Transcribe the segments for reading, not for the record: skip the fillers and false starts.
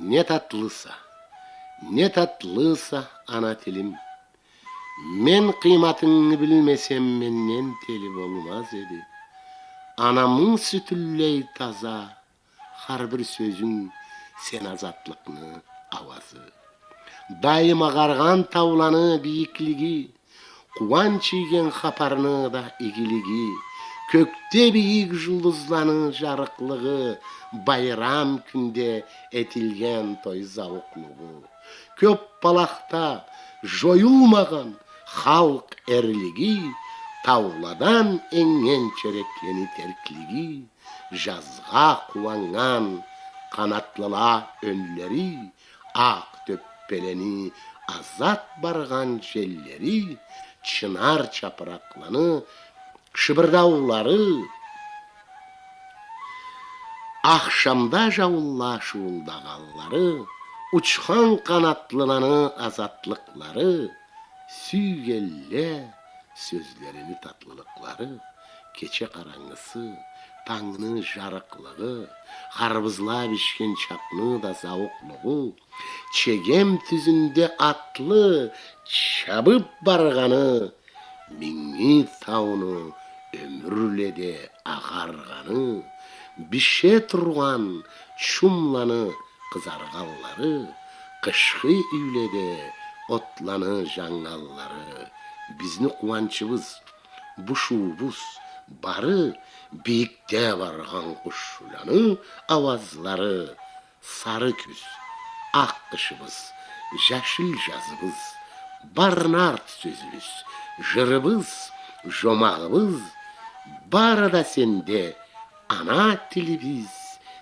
Не татлыса ана тилим. Мен кыйматыңны билмесем менен тели болмаз эди. Анамың сүтүллей таза, har bir сөзүң сен азатлыкны авазы. Дайым агарган тауланы бийиклиги, кубанч ийген хапарны да игилиги, көктө бийик жулдузланы жарыклыгы, байрам күндө этилген той зауклугу. Көп балакта жоюлмаган халк эрлиги, тауладан эңген череклени терклиги, жазга кубанган канатлыла өнлери, ак төппелени азат барган желлери, чынар чапыракланы, шыбырдаулары, акшамда жауылла шуулдаганлары, учкан канатлыланы азатлыклары, сүйгелле сөзлерини татлылыклары, кече караңгысы, таңны жарыклыгы, карбызла бишкен чапны да зауклугу, чегем түзүндө атлы чабып барганы, миңи тауну өмүрледе агарганы, бише турган чумланы кызарганлары, кышкы үйледе отланы жаңаллары. Bizни кубанчыбыз, бушубуз бары, бийикте барган кушуланы авазлары, сары күз, ак кышыбыз, жашыл жазыбыз, барнарт сөзүбүз, жырыбыз, жомагыбыз, бары да сенде, ана тилибиз,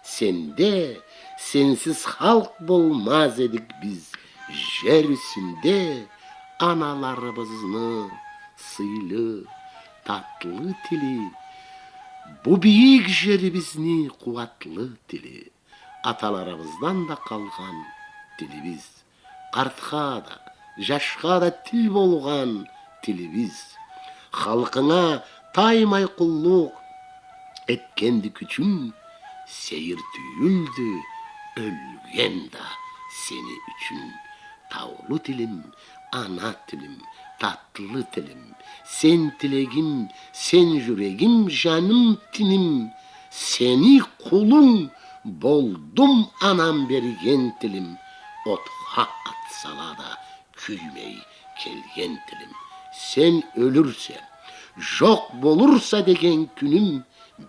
сенде, сенсиз халк болмаз эдик биз, жер үстүндө аналарыбызны сыйлы, татлы тили, бу бийик жерибизни кубатлы тили, аталарыбыздан да калган тилибиз, картка да, жашка да тил болгон тилибиз, халкыңа таймай куллук эткенди күчүң, сейир түйүлдү, өлгөн да сени үчүн. Таулу тилим, ана тилим, татлы тилим, сен тилегим, сен жүрегим, жаным тиним, сени кулуң болдум анам берген тилим, отка атсала да күймей келген тилим. Сен өлүрсө, жок болурса деген күнүм,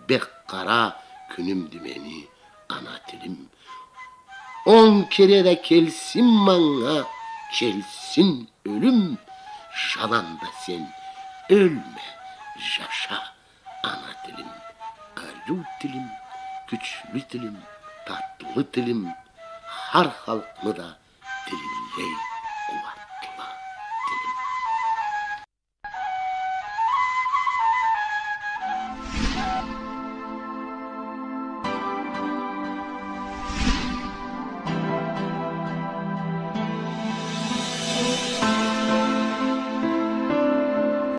бек кара күнүмдү мени ана тилим. Он кереде келсин маңа, келсин өлүм, жаланда сен өлмө, жаша ана тилим. Ару тилим, күчлүү тилим, татлы тилим, har халкны да тилиндей